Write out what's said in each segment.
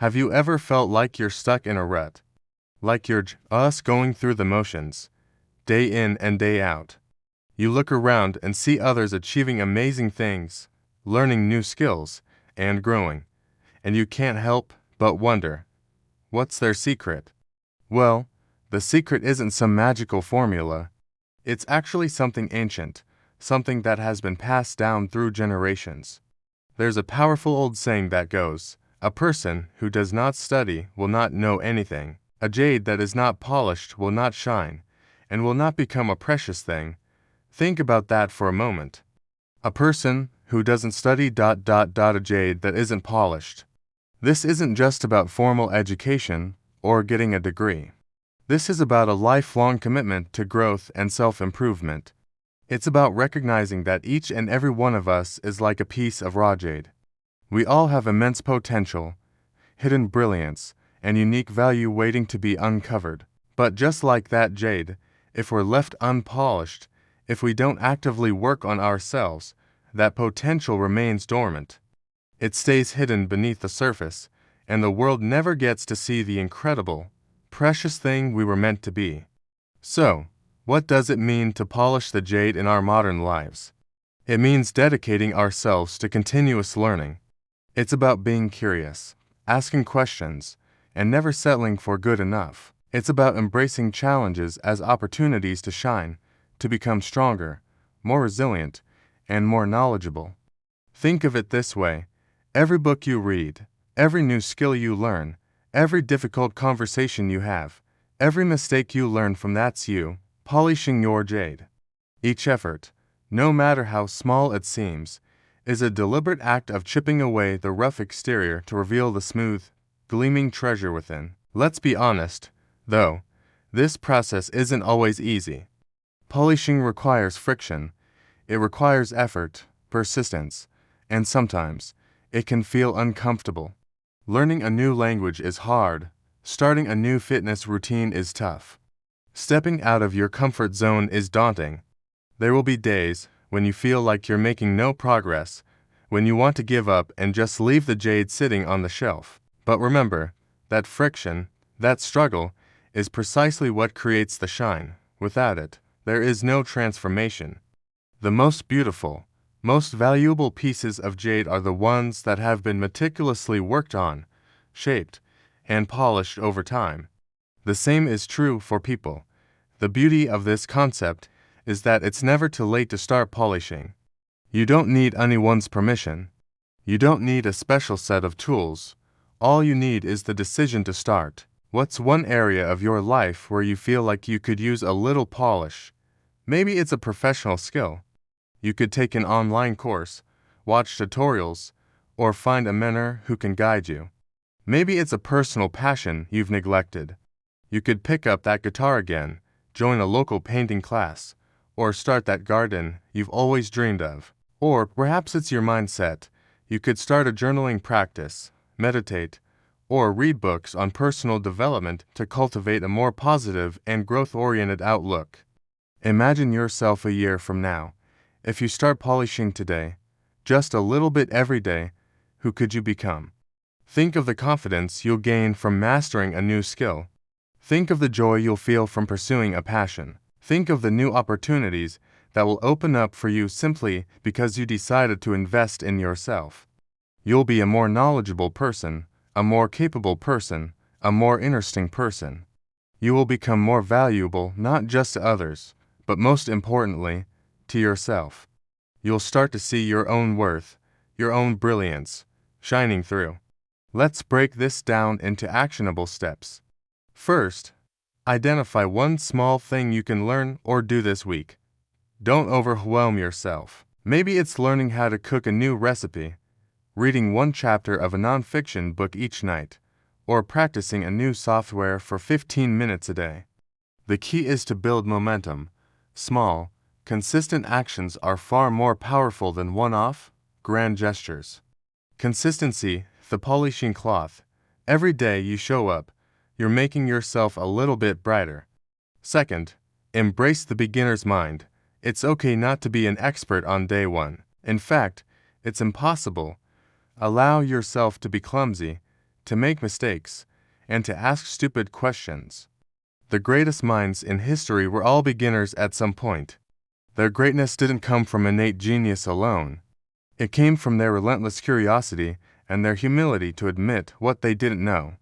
Have you ever felt like you're stuck in a rut? Like you're just going through the motions, day in and day out? You look around and see others achieving amazing things, learning new skills, and growing, and you can't help but wonder, what's their secret? Well, the secret isn't some magical formula. It's actually something ancient, something that has been passed down through generations. There's a powerful old saying that goes, "A person who does not study will not know anything. A jade that is not polished will not shine, and will not become a precious thing." Think about that for a moment. A person who doesn't study a jade that isn't polished. This isn't just about formal education or getting a degree. This is about a lifelong commitment to growth and self-improvement. It's about recognizing that each and every one of us is like a piece of raw jade. We all have immense potential, hidden brilliance, and unique value waiting to be uncovered. But just like that jade, if we're left unpolished, if we don't actively work on ourselves, that potential remains dormant. It stays hidden beneath the surface, and the world never gets to see the incredible, precious thing we were meant to be. So, what does it mean to polish the jade in our modern lives? It means dedicating ourselves to continuous learning. It's about being curious, asking questions, and never settling for good enough. It's about embracing challenges as opportunities to shine, to become stronger, more resilient, and more knowledgeable. Think of it this way: every book you read, every new skill you learn, every difficult conversation you have, every mistake you learn from, that's you, polishing your jade. Each effort, no matter how small it seems, is a deliberate act of chipping away the rough exterior to reveal the smooth, gleaming treasure within. Let's be honest, though, this process isn't always easy. Polishing requires friction, it requires effort, persistence, and sometimes, it can feel uncomfortable. Learning a new language is hard, starting a new fitness routine is tough. Stepping out of your comfort zone is daunting. There will be days when you feel like you're making no progress, when you want to give up and just leave the jade sitting on the shelf. But remember, that friction, that struggle, is precisely what creates the shine. Without it, there is no transformation. The most beautiful, most valuable pieces of jade are the ones that have been meticulously worked on, shaped, and polished over time. The same is true for people. The beauty of this concept is that it's never too late to start polishing. You don't need anyone's permission. You don't need a special set of tools. All you need is the decision to start. What's one area of your life where you feel like you could use a little polish? Maybe it's a professional skill. You could take an online course, watch tutorials, or find a mentor who can guide you. Maybe it's a personal passion you've neglected. You could pick up that guitar again, join a local painting class, or start that garden you've always dreamed of. Or perhaps it's your mindset. You could start a journaling practice, meditate, or read books on personal development to cultivate a more positive and growth-oriented outlook. Imagine yourself a year from now. If you start polishing today, just a little bit every day, who could you become? Think of the confidence you'll gain from mastering a new skill. Think of the joy you'll feel from pursuing a passion. Think of the new opportunities that will open up for you simply because you decided to invest in yourself. You'll be a more knowledgeable person, a more capable person, a more interesting person. You will become more valuable not just to others, but most importantly, to yourself. You'll start to see your own worth, your own brilliance, shining through. Let's break this down into actionable steps. First, identify one small thing you can learn or do this week. Don't overwhelm yourself. Maybe it's learning how to cook a new recipe, reading one chapter of a nonfiction book each night, or practicing a new software for 15 minutes a day. The key is to build momentum. Small, consistent actions are far more powerful than one-off, grand gestures. Consistency, the polishing cloth. Every day you show up, you're making yourself a little bit brighter. Second, embrace the beginner's mind. It's okay not to be an expert on day one. In fact, it's impossible. Allow yourself to be clumsy, to make mistakes, and to ask stupid questions. The greatest minds in history were all beginners at some point. Their greatness didn't come from innate genius alone. It came from their relentless curiosity and their humility to admit what they didn't know.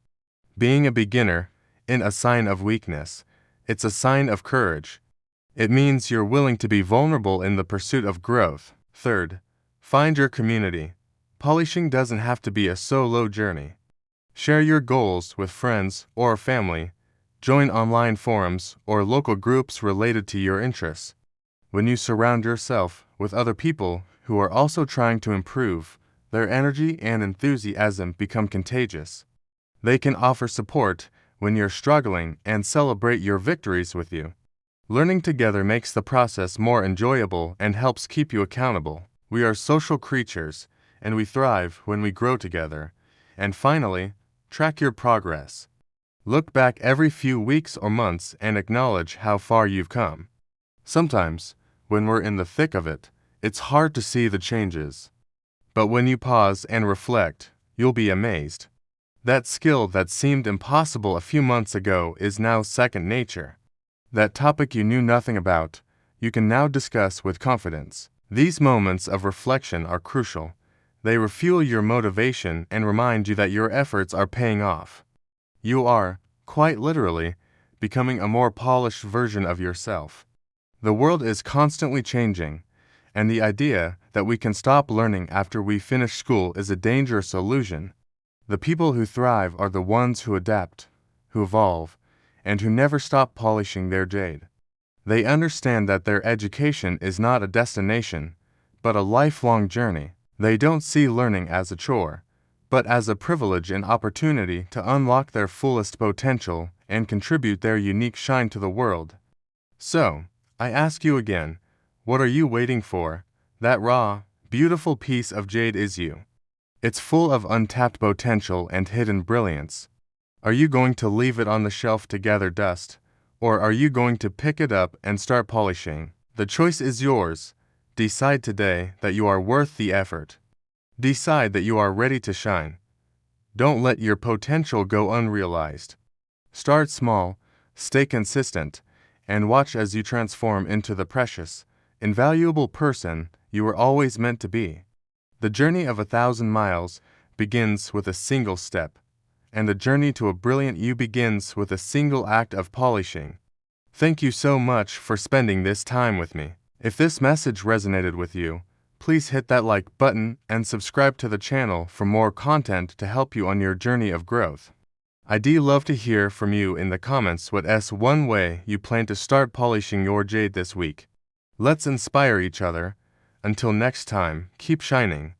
Being a beginner isn't a sign of weakness, it's a sign of courage. It means you're willing to be vulnerable in the pursuit of growth. Third, find your community. Polishing doesn't have to be a solo journey. Share your goals with friends or family. Join online forums or local groups related to your interests. When you surround yourself with other people who are also trying to improve, their energy and enthusiasm become contagious. They can offer support when you're struggling and celebrate your victories with you. Learning together makes the process more enjoyable and helps keep you accountable. We are social creatures, and we thrive when we grow together. And finally, track your progress. Look back every few weeks or months and acknowledge how far you've come. Sometimes, when we're in the thick of it, it's hard to see the changes. But when you pause and reflect, you'll be amazed. That skill that seemed impossible a few months ago is now second nature. That topic you knew nothing about, you can now discuss with confidence. These moments of reflection are crucial. They refuel your motivation and remind you that your efforts are paying off. You are, quite literally, becoming a more polished version of yourself. The world is constantly changing, and the idea that we can stop learning after we finish school is a dangerous illusion. The people who thrive are the ones who adapt, who evolve, and who never stop polishing their jade. They understand that their education is not a destination, but a lifelong journey. They don't see learning as a chore, but as a privilege and opportunity to unlock their fullest potential and contribute their unique shine to the world. So, I ask you again, what are you waiting for? That raw, beautiful piece of jade is you. It's full of untapped potential and hidden brilliance. Are you going to leave it on the shelf to gather dust, or are you going to pick it up and start polishing? The choice is yours. Decide today that you are worth the effort. Decide that you are ready to shine. Don't let your potential go unrealized. Start small, stay consistent, and watch as you transform into the precious, invaluable person you were always meant to be. The journey of 1,000 miles begins with a single step, and the journey to a brilliant you begins with a single act of polishing. Thank you so much for spending this time with me. If this message resonated with you, please hit that like button and subscribe to the channel for more content to help you on your journey of growth. I'd love to hear from you in the comments what's one way you plan to start polishing your jade this week. Let's inspire each other. Until next time, keep shining.